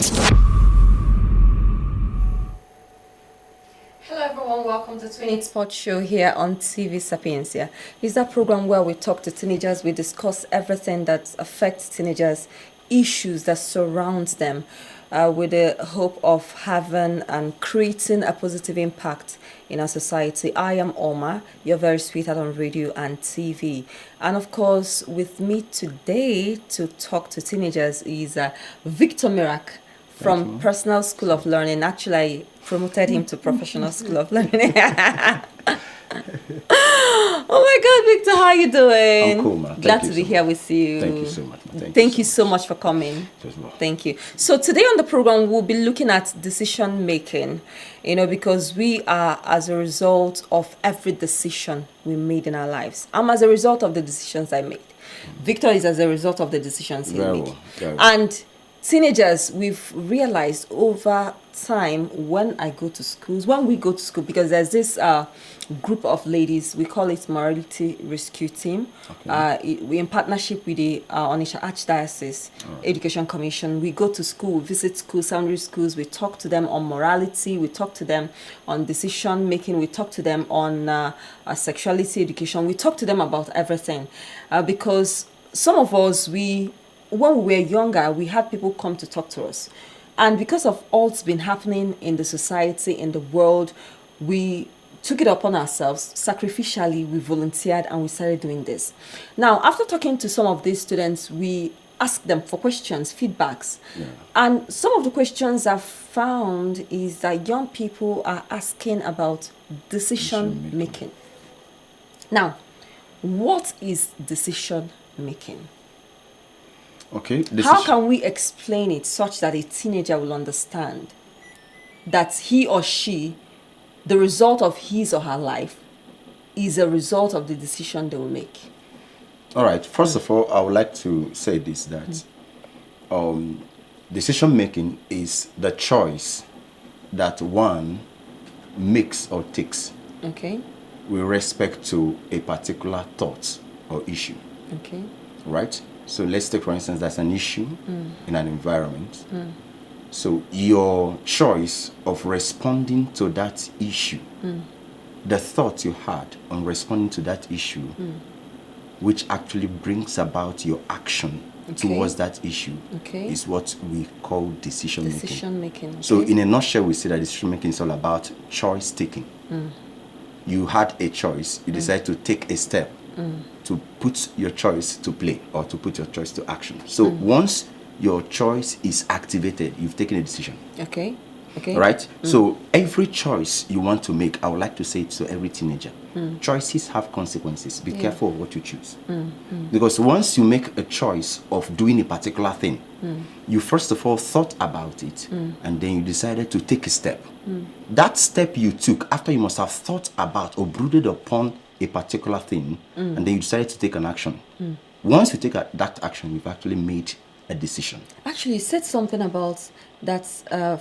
Hello everyone, welcome to 20 Sports Show here on TV Sapiencia. It's a program where we talk to teenagers, we discuss everything that affects teenagers, issues that surround them, with the hope of having and creating a positive impact in our society. I am Oma, your very sweetheart on radio and TV. And of course, with me today to talk to teenagers is Victor Mirack from Personal School of Learning. Actually, I promoted him to Professional School of Learning. Oh my God, Victor, how are you doing? I'm cool, man. Glad to be here with you. Thank you so much. Thank you so much for coming. Thank you. So today on the program, we'll be looking at decision making, because we are as a result of every decision we made in our lives. I'm as a result of the decisions I made. Victor is as a result of the decisions he made. And teenagers, we've realized over time when we go to school, because there's this group of ladies, we call it Morality Rescue Team. We in partnership with the Onitsha Archdiocese Education Commission. We go to school, visit schools, secondary schools, we talk to them on morality, we talk to them on decision making, we talk to them on sexuality education, we talk to them about everything. Because some of us, when we were younger, we had people come to talk to us. And because of all that's been happening in the society, in the world, we took it upon ourselves. Sacrificially, we volunteered and we started doing this. Now, after talking to some of these students, we asked them for questions, feedbacks. Yeah. And some of the questions I've found is that young people are asking about decision making. Now, what is decision making? Okay. How can we explain it such that a teenager will understand that he or she, the result of his or her life, is a result of the decision they will make? All right. First of all, I would like to say this, that decision making is the choice that one makes or takes with respect to a particular thought or issue. Okay. Right? So let's take, for instance, that's an issue in an environment. So your choice of responding to that issue, the thought you had on responding to that issue, which actually brings about your action towards that issue, is what we call decision making. Decision making. Okay. So in a nutshell, we say that decision making is all about choice taking. You had a choice, you decided to take a step. To put your choice to play or to put your choice to action. So once your choice is activated, you've taken a decision. Okay. Right? So every choice you want to make, I would like to say it to every teenager. Choices have consequences. Be careful of what you choose. Because once you make a choice of doing a particular thing, you first of all thought about it and then you decided to take a step. That step you took after you must have thought about or brooded upon a particular thing, and then you decided to take an action. Once you take that action, you've actually made a decision. Actually, you said something about that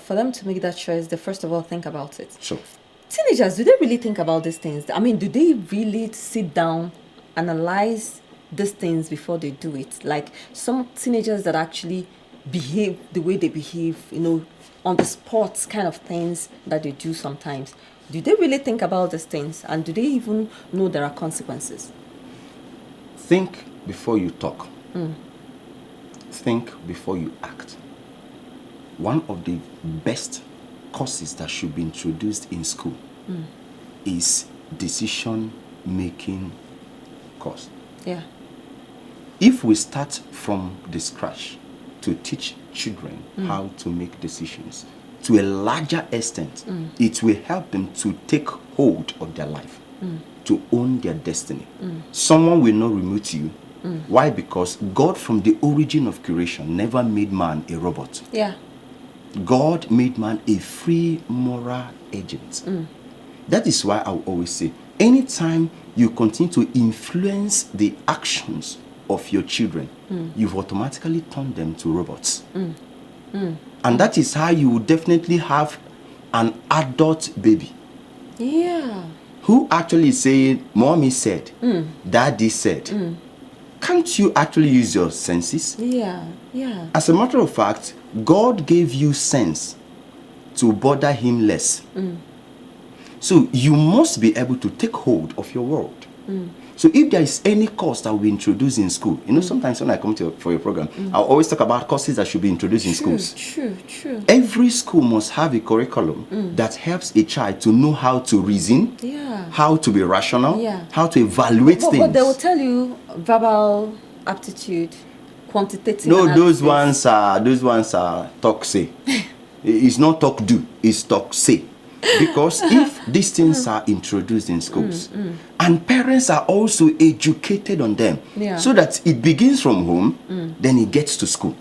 for them to make that choice, they first of all think about it. Sure. Teenagers, do they really think about these things? I mean, do they really sit down, analyze these things before they do it? Like some teenagers that actually behave the way they behave, on the spot kind of things that they do sometimes. Do they really think about these things? And do they even know there are consequences? Think before you talk. Think before you act. One of the best courses that should be introduced in school is decision-making course. Yeah. If we start from the scratch to teach children how to make decisions, to a larger extent, it will help them to take hold of their life, to own their destiny. Someone will not remove you. Why? Because God, from the origin of creation, never made man a robot. Yeah. God made man a free moral agent. That is why I will always say, anytime you continue to influence the actions of your children, you've automatically turned them to robots. And that is how you will definitely have an adult baby. Yeah. Who actually is saying, mommy said, daddy said. Can't you actually use your senses? Yeah, yeah. As a matter of fact, God gave you sense to bother him less. So you must be able to take hold of your world. So if there is any course that we introduce in school, sometimes when I come for your program, I always talk about courses that should be introduced in schools. True. Every school must have a curriculum that helps a child to know how to reason, how to be rational, how to evaluate things. But they will tell you verbal aptitude, quantitative No, analysis. those ones are talk say. It's not talk do, it's talk say. Because if these things are introduced in schools and parents are also educated on them so that it begins from home, then it gets to school.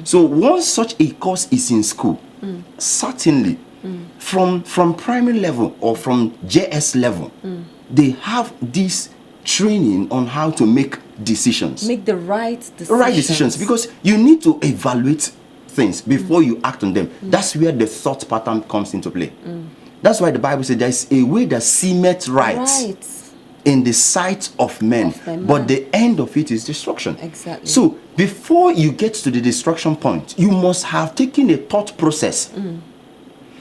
So once such a course is in school, certainly from primary level or from JS level, they have this training on how to make decisions. Make the right decisions. Right decisions, because you need to evaluate things before you act on them. That's where the thought pattern comes into play. That's why the Bible says there is a way that seemeth right in the sight of men, but the end of it is destruction. Exactly. So before you get to the destruction point, you must have taken a thought process.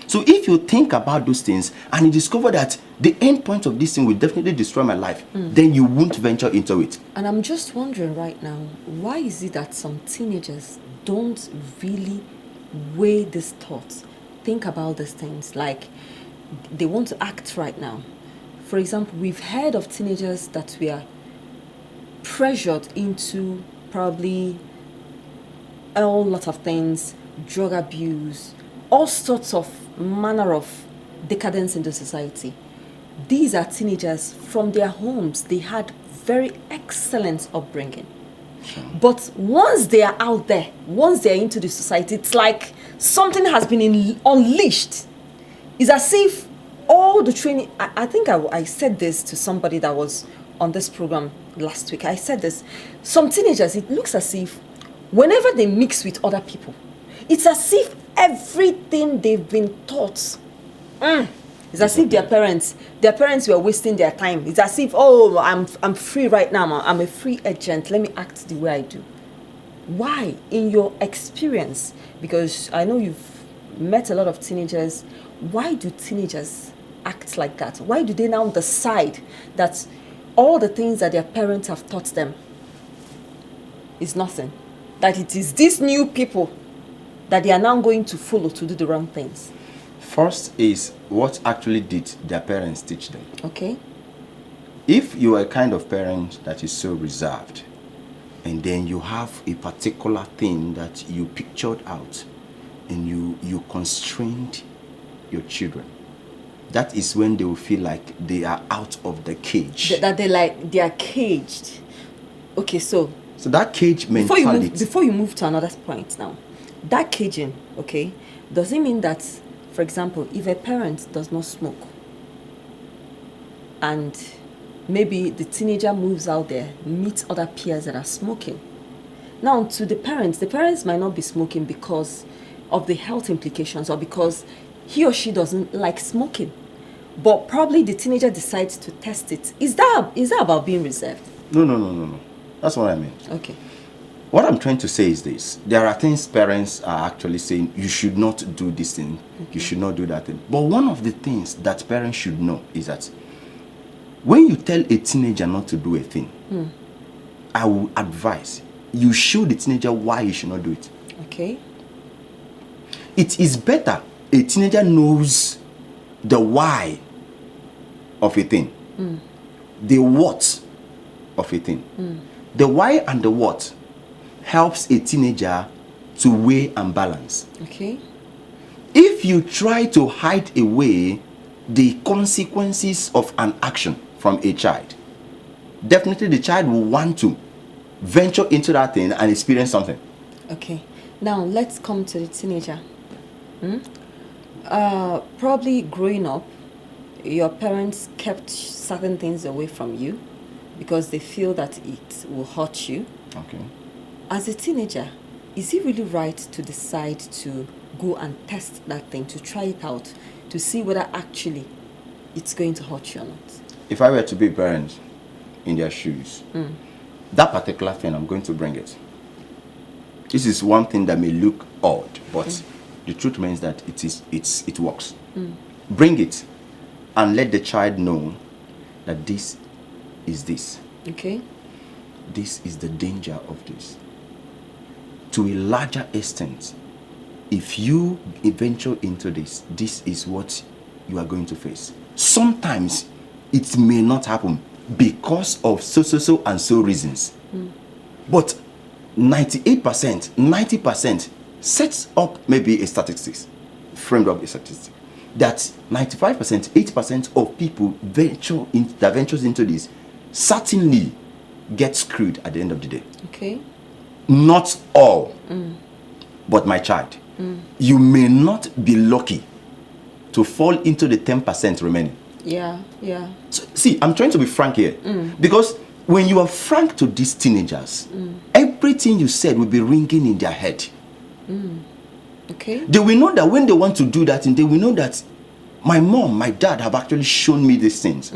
So if you think about those things and you discover that the end point of this thing will definitely destroy my life, then you won't venture into it. And I'm just wondering right now, why is it that some teenagers don't really weigh these thoughts, think about these things, like they want to act right now? For example, we've heard of teenagers that were pressured into probably a whole lot of things, drug abuse, all sorts of manner of decadence in the society. These are teenagers from their homes. They had very excellent upbringing. But once they are out there, once they are into the society, it's like something has been unleashed. It's as if all the training... I think I said this to somebody that was on this program last week. I said this. Some teenagers, it looks as if whenever they mix with other people, it's as if everything they've been taught... It's as if their parents were wasting their time. It's as if, I'm free right now. I'm a free agent. Let me act the way I do. Why? In your experience, because I know you've met a lot of teenagers, why do teenagers act like that? Why do they now decide that all the things that their parents have taught them is nothing? That it is these new people that they are now going to follow to do the wrong things? First is, what actually did their parents teach them? Okay. If you are a kind of parent that is so reserved, and then you have a particular thing that you pictured out, and you constrained your children, that is when they will feel like they are out of the cage. That they are caged. Okay, so that cage mentality. Before you move to another point now, that caging, okay, does it mean that, for example, if a parent does not smoke and maybe the teenager moves out there, meets other peers that are smoking. Now, to the parents might not be smoking because of the health implications or because he or she doesn't like smoking. But probably the teenager decides to test it. Is that about being reserved? No. That's what I mean. Okay. What I'm trying to say is this. There are things parents are actually saying, you should not do this thing, you should not do that thing. But one of the things that parents should know is that when you tell a teenager not to do a thing, I will advise you show the teenager why you should not do it. Okay. It is better a teenager knows the why of a thing, the what of a thing. The why and the what helps a teenager to weigh and balance. Okay. If you try to hide away the consequences of an action from a child, definitely the child will want to venture into that thing and experience something. Okay. Now let's come to the teenager. Probably growing up, your parents kept certain things away from you because they feel that it will hurt you. Okay. As a teenager, is it really right to decide to go and test that thing, to try it out, to see whether actually it's going to hurt you or not? If I were to be a parent in their shoes, that particular thing, I'm going to bring it. This is one thing that may look odd, but the truth remains that it works. Bring it and let the child know that this is this. Okay. This is the danger of this. To a larger extent, if you venture into this, this is what you are going to face. Sometimes it may not happen because of so and so reasons. But 98%, 90% sets up maybe a statistics, framed up a statistic, that 95%, 80% of people that ventures into this certainly get screwed at the end of the day. Okay. Not all, but my child, you may not be lucky to fall into the 10% remaining. Yeah. So, see, I'm trying to be frank here, because when you are frank to these teenagers, everything you said will be ringing in their head. Okay. They will know that when they want to do that, and they will know that my mom, my dad have actually shown me these things.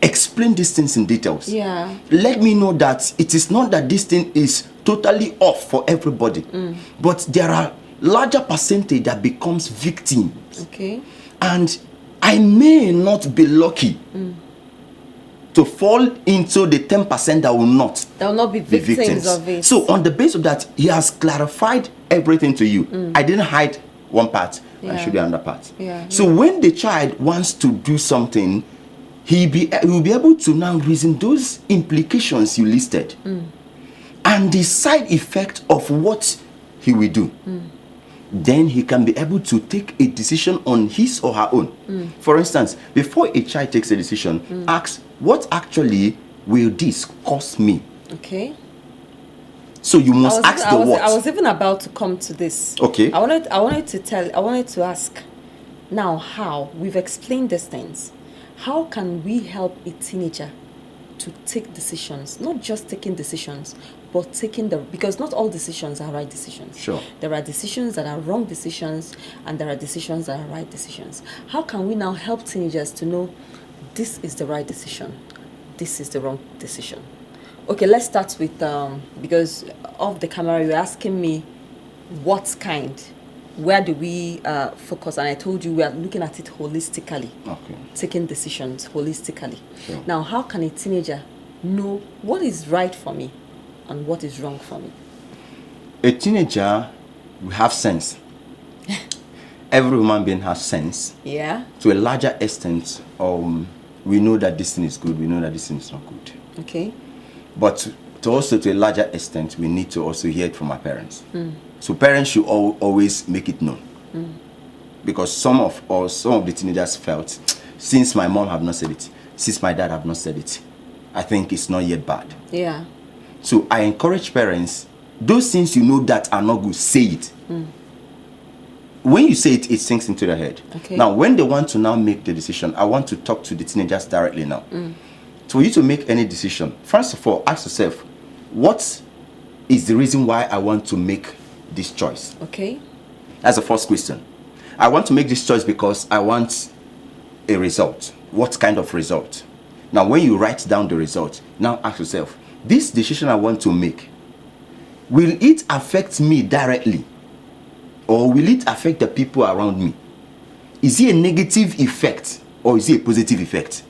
Explain these things in details. Yeah. Let me know that it is not that this thing is totally off for everybody, but there are larger percentage that becomes victims. Okay. And I may not be lucky to fall into the 10% that will not be victims of it. So on the basis of that, he has clarified everything to you. I didn't hide one part, I showed you another part. So when the child wants to do something, he will be able to now reason those implications you listed and the side effect of what he will do. Then he can be able to take a decision on his or her own. For instance, before a child takes a decision, ask, what actually will this cost me? Okay. So you must ask the what. I was even about to come to this. Okay. I wanted to ask, now how we've explained these things, how can we help a teenager to take decisions, not just taking decisions, but because not all decisions are right decisions. Sure. There are decisions that are wrong decisions, and there are decisions that are right decisions. How can we now help teenagers to know this is the right decision, this is the wrong decision? Okay, let's start with, because off the camera, you're asking me what kind, where do we focus? And I told you we are looking at it holistically, taking decisions holistically. Sure. Now, how can a teenager know what is right for me and what is wrong for me? A teenager will have sense. Every human being has sense. Yeah. To a larger extent, we know that this thing is good, we know that this thing is not good. Okay. But to a larger extent, we need to also hear it from our parents. So parents should always make it known. Because some of the teenagers felt, since my mom have not said it, since my dad have not said it, I think it's not yet bad. Yeah. So I encourage parents, those things you know that are not good, say it. When you say it, it sinks into their head. Okay. Now, when they want to now make the decision, I want to talk to the teenagers directly now. For you to make any decision, first of all, ask yourself, what is the reason why I want to make this choice? Okay. That's the first question. I want to make this choice because I want a result. What kind of result? Now, when you write down the result, now ask yourself, this decision I want to make, will it affect me directly? Or will it affect the people around me? Is it a negative effect or is it a positive effect?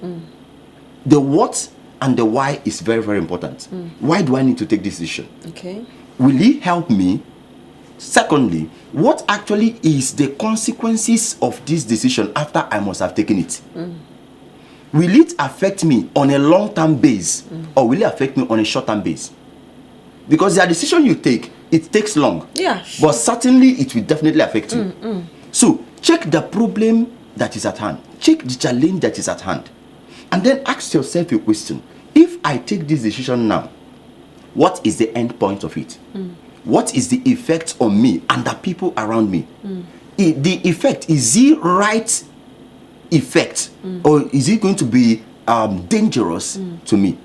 The what and the why is very, very important. Why do I need to take this decision? Okay. Will it help me? Secondly, what actually is the consequences of this decision after I must have taken it? Will it affect me on a long-term base or will it affect me on a short-term base? Because the decision you take, it takes long. Yeah, sure. But certainly it will definitely affect you. So check the problem that is at hand. Check the challenge that is at hand. And then ask yourself a question. If I take this decision now, what is the end point of it? What is the effect on me and the people around me? The effect, is it right effect or is it going to be dangerous to me?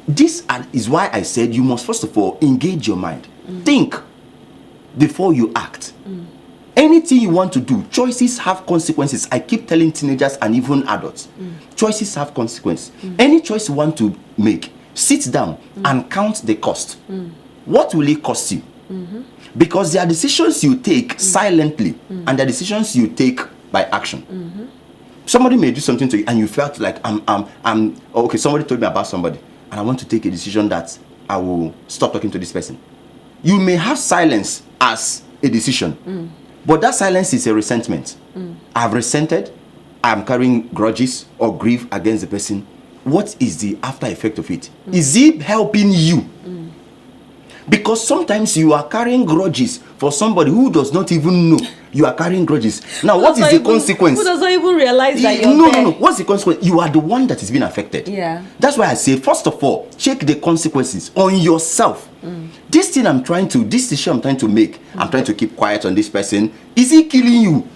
This is why I said you must first of all engage your mind. Think before you act. Anything you want to do, choices have consequences. I keep telling teenagers and even adults, choices have consequences. Any choice you want to make, sit down and count the cost. What will it cost you? Because there are decisions you take silently, and there are decisions you take by action. Somebody may do something to you, and you felt like okay. Somebody told me about somebody, and I want to take a decision that I will stop talking to this person. You may have silence as a decision, but that silence is a resentment. I've resented. I'm carrying grudges or grief against the person. What is the after effect of it? Is it helping you? Because sometimes you are carrying grudges for somebody who does not even know you are carrying grudges. Now, what is the consequence? Who doesn't even realize that you're no, there? no. What's the consequence? You are the one that is being affected. Yeah. That's why I say, first of all, check the consequences on yourself. This decision I'm trying to make, I'm trying to keep quiet on this person. Is he killing you?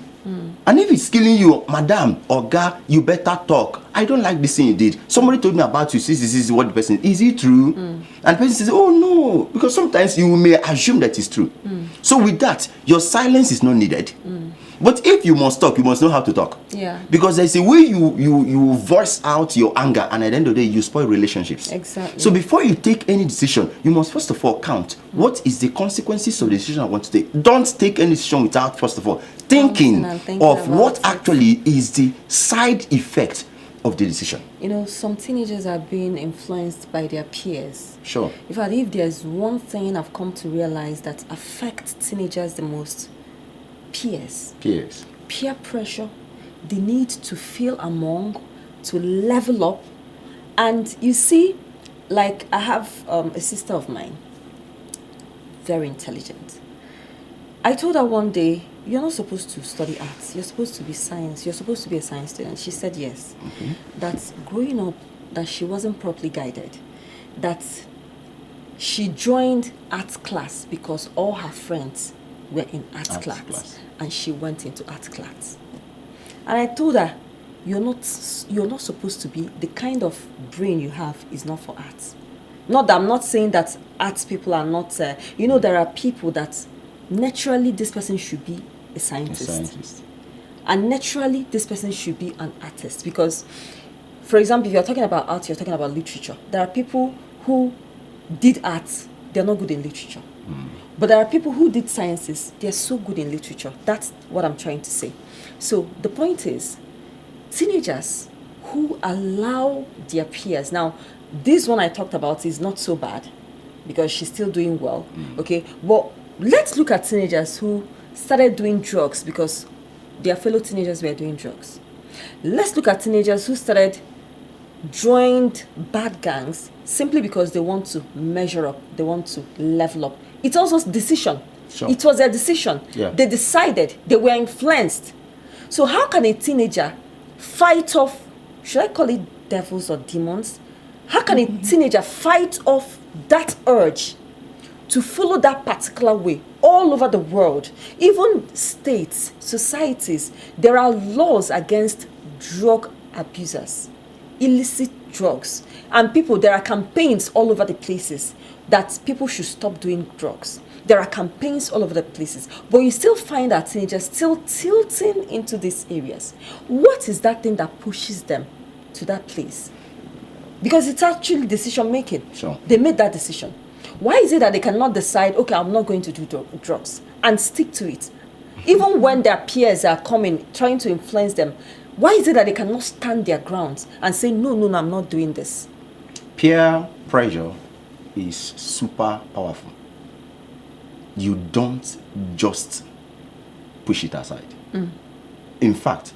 And if it's killing you, madam or guy, you better talk. I don't like this thing you did. Somebody told me about you. This is what the person is. It true? And the person says, oh no, because sometimes you may assume that it's true. So with that, your silence is not needed. But if you must talk, you must know how to talk. Yeah. Because there's a way you voice out your anger, and at the end of the day, you spoil relationships. Exactly. So before you take any decision, you must first of all count what is the consequences of the decision I want to take. Don't take any decision without first of all thinking of what actually is the side effect of the decision. You know, some teenagers are being influenced by their peers. Sure. In fact, if there's one thing I've come to realize that affects teenagers the most, peers. Peer pressure, the need to feel among, to level up. And you see, like I have a sister of mine, very intelligent. I told her one day, you're not supposed to study arts, you're supposed to be science, you're supposed to be a science student. She said yes. That growing up, that she wasn't properly guided, that she joined art class because all her friends were in art class, and she went into art class. And I told her, you're not supposed to be, the kind of brain you have is not for art. Not that I'm not saying that art people are not, there are people that naturally this person should be a scientist. And naturally this person should be an artist. Because, for example, if you're talking about art, you're talking about literature. There are people who did art, they're not good in literature. But there are people who did sciences, they're so good in literature. That's what I'm trying to say. So the point is, teenagers who allow their peers, now this one I talked about is not so bad because she's still doing well, okay? But let's look at teenagers who started doing drugs because their fellow teenagers were doing drugs. Let's look at teenagers who joined bad gangs simply because they want to measure up, they want to level up. It's also a decision. Sure. It was their decision. Yeah. They decided, they were influenced. So how can a teenager fight off, should I call it devils or demons? How can a teenager fight off that urge to follow that particular way all over the world? Even states, societies, there are laws against drug abusers, illicit drugs. And there are campaigns all over the places that people should stop doing drugs. There are campaigns all over the places, but you still find our teenagers still tilting into these areas. What is that thing that pushes them to that place? Because it's actually decision making. Sure. They made that decision. Why is it that they cannot decide, okay, I'm not going to do drugs and stick to it? Even when their peers are coming, trying to influence them, why is it that they cannot stand their ground and say, no, I'm not doing this? Peer pressure is super powerful. You don't just push it aside. In fact,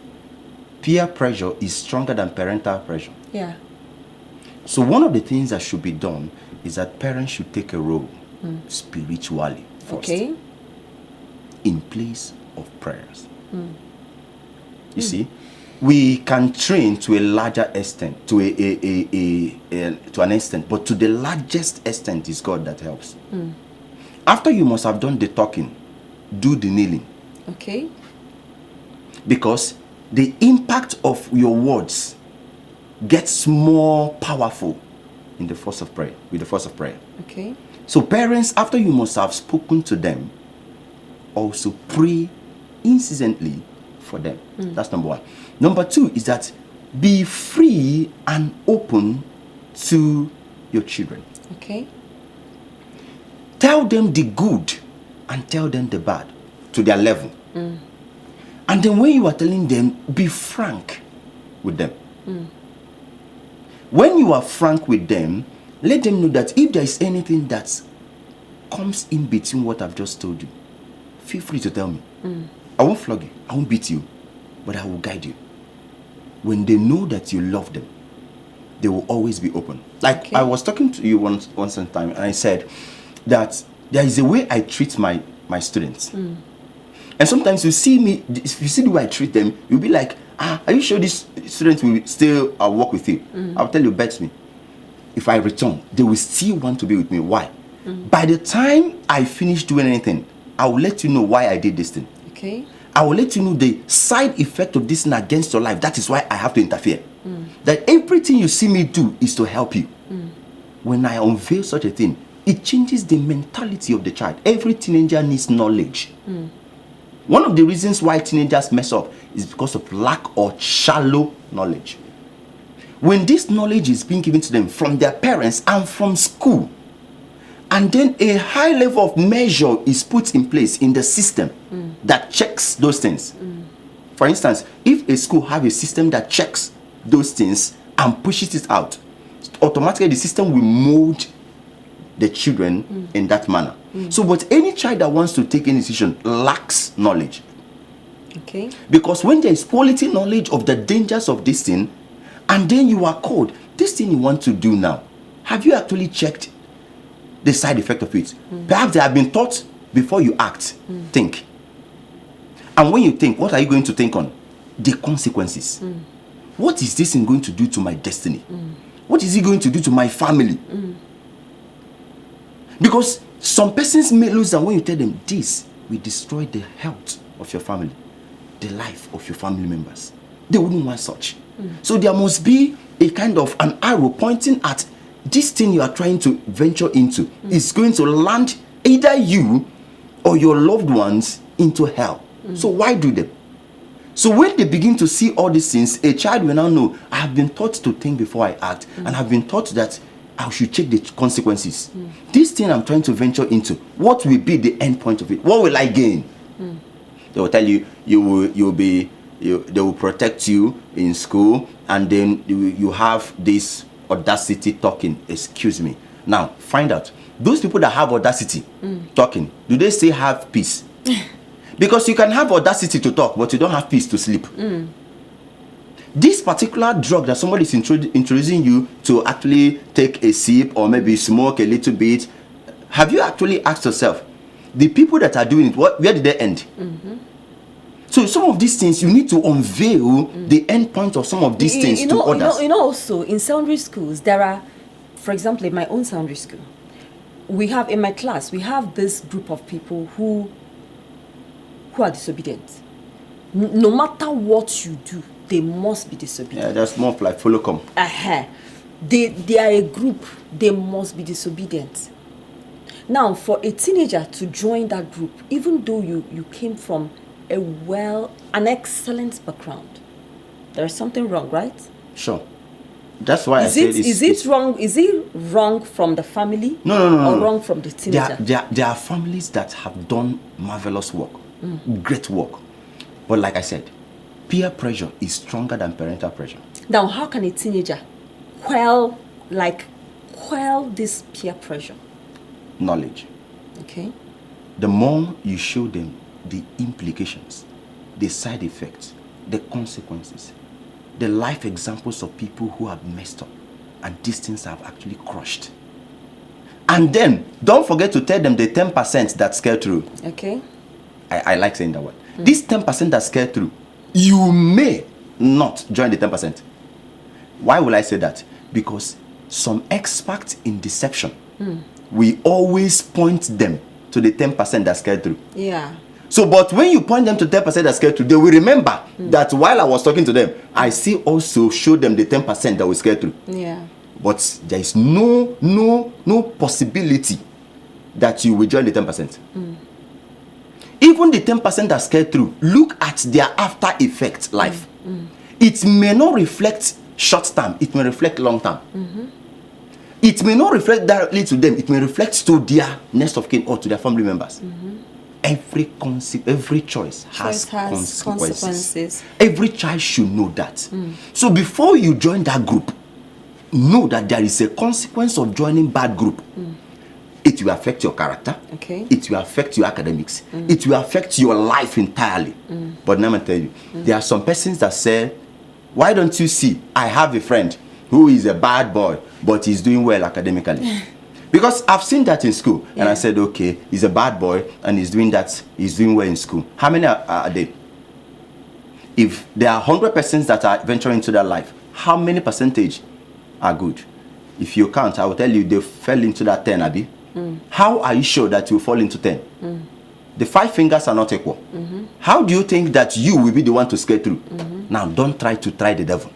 peer pressure is stronger than parental pressure. Yeah. So one of the things that should be done is that parents should take a role spiritually first, in place of prayers. You see, we can train to a larger extent, to an extent, but to the largest extent is God that helps. After you must have done the talking, do the kneeling. Okay. Because the impact of your words gets more powerful in the force of prayer, with the force of prayer. Okay. So parents, after you must have spoken to them, also pray incessantly for them. That's number one. Number two is that be free and open to your children. Okay. Tell them the good and tell them the bad to their level. And then when you are telling them, be frank with them. When you are frank with them, let them know that if there is anything that comes in between what I've just told you, feel free to tell me. I won't flog you, I won't beat you, but I will guide you. When they know that you love them, they will always be open. Like I was talking to you once in time, and I said that there is a way I treat my students. And sometimes you see me, if you see the way I treat them, you'll be like, are you sure this student will still work with you? I'll tell you, bet me. If I return, they will still want to be with me. Why? By the time I finish doing anything, I will let you know why I did this thing. Okay. I will let you know the side effect of this thing against your life. That is why I have to interfere. That everything you see me do is to help you. When I unveil such a thing, it changes the mentality of the child. Every teenager needs knowledge. One of the reasons why teenagers mess up is because of lack or shallow knowledge. When this knowledge is being given to them from their parents and from school, and then a high level of measure is put in place in the system that checks those things. For instance, if a school have a system that checks those things and pushes it out, automatically the system will mold the children in that manner. So, but any child that wants to take any decision lacks knowledge. Okay. Because when there is quality knowledge of the dangers of this thing, and then you are called, this thing you want to do now, have you actually checked the side effect of it? Perhaps they have been taught before you act. Think. And when you think, what are you going to think on? The consequences. What is this thing going to do to my destiny? What is it going to do to my family? Because some persons may lose, and when you tell them this will destroy the health of your family, the life of your family members, they wouldn't want such. So there must be a kind of an arrow pointing at this thing you are trying to venture into is going to land either you or your loved ones into hell. So why do them? So when they begin to see all these things, a child will now know, I have been taught to think before I act, and I've been taught that I should check the consequences. This thing I'm trying to venture into, what will be the end point of it? What will I gain? They will tell you, they will protect you in school, and then you have this audacity talking. Excuse me. Now, find out. Those people that have audacity talking, do they still have peace? Because you can have audacity to talk, but you don't have peace to sleep. This particular drug that somebody is introducing you to actually take a sip or maybe smoke a little bit, have you actually asked yourself, the people that are doing it, where did they end? So some of these things, you need to unveil the end point of some of these things to others. Also, in secondary schools, there are, for example, in my own secondary school, in my class, we have this group of people who are disobedient. No matter what you do, they must be disobedient. Yeah, that's more like follow come. They are a group. They must be disobedient. Now, for a teenager to join that group, even though you came from an excellent background, there is something wrong, right? Sure. That's why Is it wrong? Is it wrong from the family? No. Or wrong from the teenager? There are families that have done marvelous work, great work. But like I said, peer pressure is stronger than parental pressure. Now, how can a teenager quell this peer pressure? Knowledge. Okay. The more you show them the implications, the side effects, the consequences, the life examples of people who have messed up and these things have actually crushed. And then, don't forget to tell them the 10% that scare through. Okay. I like saying that word. This 10% that scare through, you may not join the 10%. Why will I say that? Because some experts in deception, we always point them to the 10% that scare through. Yeah. So, but when you point them to 10% that scare through, they will remember that while I was talking to them, I still also showed them the 10% that will scare through. Yeah. But there is no possibility that you will join the 10%. Even the 10% that scare through, look at their after effect life. It may not reflect short term, it may reflect long term. it may not reflect directly to them. It may reflect to their next of kin or to their family members. Every choice has consequences. Every child should know that. So before you join that group, know that there is a consequence of joining bad group. It will affect your character. Okay. It will affect your academics. It will affect your life entirely. But now I'm tell you, there are some persons that say, why don't you see, I have a friend who is a bad boy, but he's doing well academically. Because I've seen that in school. And I said, okay, he's a bad boy and he's doing well in school. How many are there? If there are 100 persons that are venturing into their life, how many percentage are good? If you count, I will tell you they fell into that 10, Abi. How are you sure that you fall into 10? The 5 fingers are not equal. How do you think that you will be the one to skate through? Now, don't try the devil.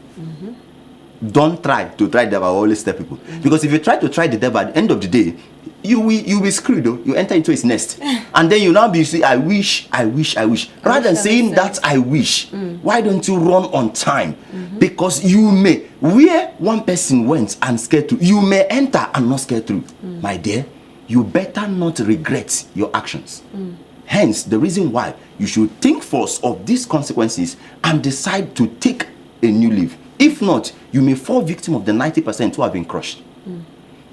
Don't try to try the devil. I always tell people. Because if you try to try the devil, at the end of the day, you'll be screwed. Though. You enter into his nest. And then you now be saying, I wish. Rather than saying that I wish, why don't you run on time? Because you may, where one person went and skated through, you may enter and not skate through. My dear, you better not regret your actions. Hence, the reason why you should think first of these consequences and decide to take a new leaf. If not, you may fall victim of the 90% who have been crushed.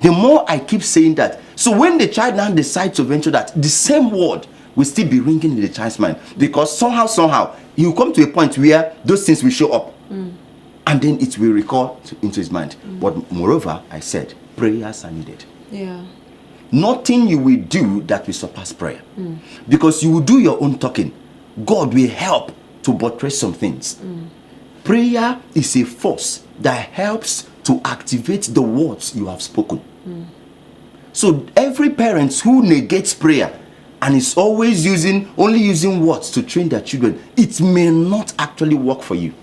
The more I keep saying that, so when the child now decides to venture that, the same word will still be ringing in the child's mind. Because somehow, he will come to a point where those things will show up. And then it will recall into his mind. But moreover, I said, prayers are needed. Yeah. Nothing you will do that will surpass prayer. Because you will do your own talking. God will help to buttress some things. Prayer is a force that helps to activate the words you have spoken. So every parent who negates prayer and is always only using words to train their children, it may not actually work for you.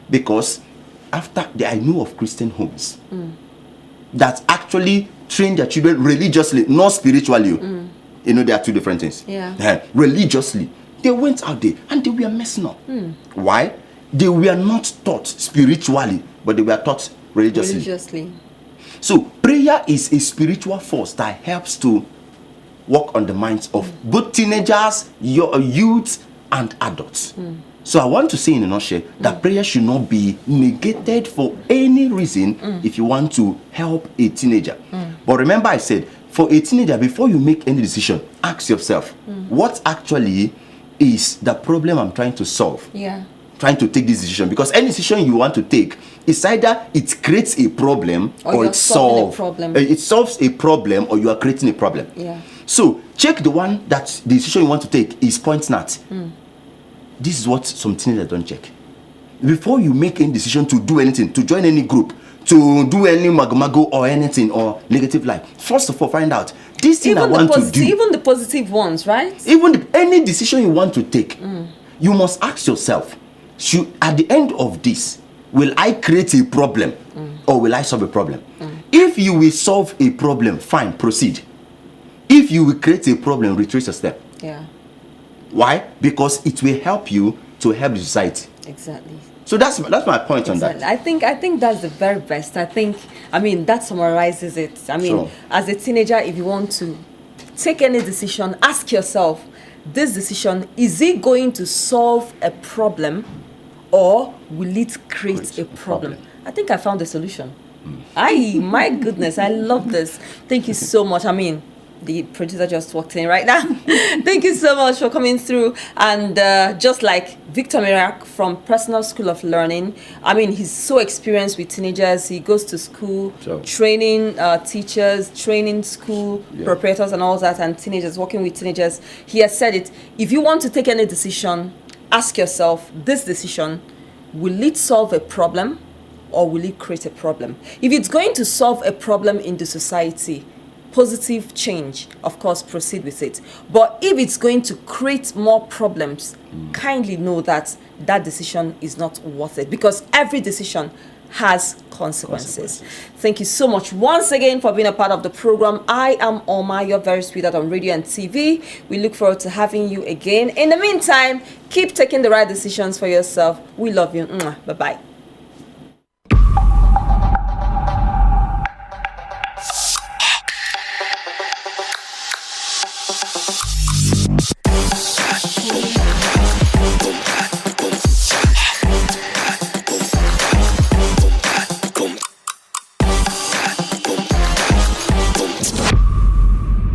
Because I know of Christian homes that actually train their children religiously, not spiritually. You know, there are two different things. Religiously. They went out there and they were messing up. Why? They were not taught spiritually, but they were taught religiously. So prayer is a spiritual force that helps to work on the minds of both teenagers, your youth, and adults. So I want to say in a nutshell that prayer should not be negated for any reason if you want to help a teenager. But remember I said, for a teenager, before you make any decision, ask yourself, what actually is the problem I'm trying to solve? Trying to take this decision, because any decision you want to take is either it creates a problem or it solves a problem, or you are creating a problem. So check the decision you want to take is pointing at. This is what some teenagers don't check. Before you make any decision to do anything, to join any group, to do any mago or anything or negative life, first of all find out this thing I want to do. Even the positive ones, right? Even any decision you want to take, you must ask yourself, at the end of this, will I create a problem or will I solve a problem? If you will solve a problem, fine, proceed. If you will create a problem, retrace a step. Why? Because it will help you to help the society. Exactly. So that's my point on that. I think that's the very best. That summarizes it. As a teenager, if you want to take any decision, ask yourself, this decision, is it going to solve a problem or will it create a problem? I think I found the solution. My goodness, I love this. Thank you so much. The producer just walked in right now. Thank you so much for coming through. And just like Victor Mirack from Personal School of Learning, he's so experienced with teenagers. He goes to school, training teachers, training school proprietors and all that, and teenagers, working with teenagers. He has said it. If you want to take any decision, ask yourself, this decision, will it solve a problem or will it create a problem? If it's going to solve a problem in the society, positive change, of course, proceed with it. But if it's going to create more problems, kindly know that decision is not worth it, because every decision has consequences. Thank you so much once again for being a part of the program. I am Oma, your very sweetheart on radio and TV. We look forward to having you again. In the meantime, keep taking the right decisions for yourself. We love you. Bye-bye.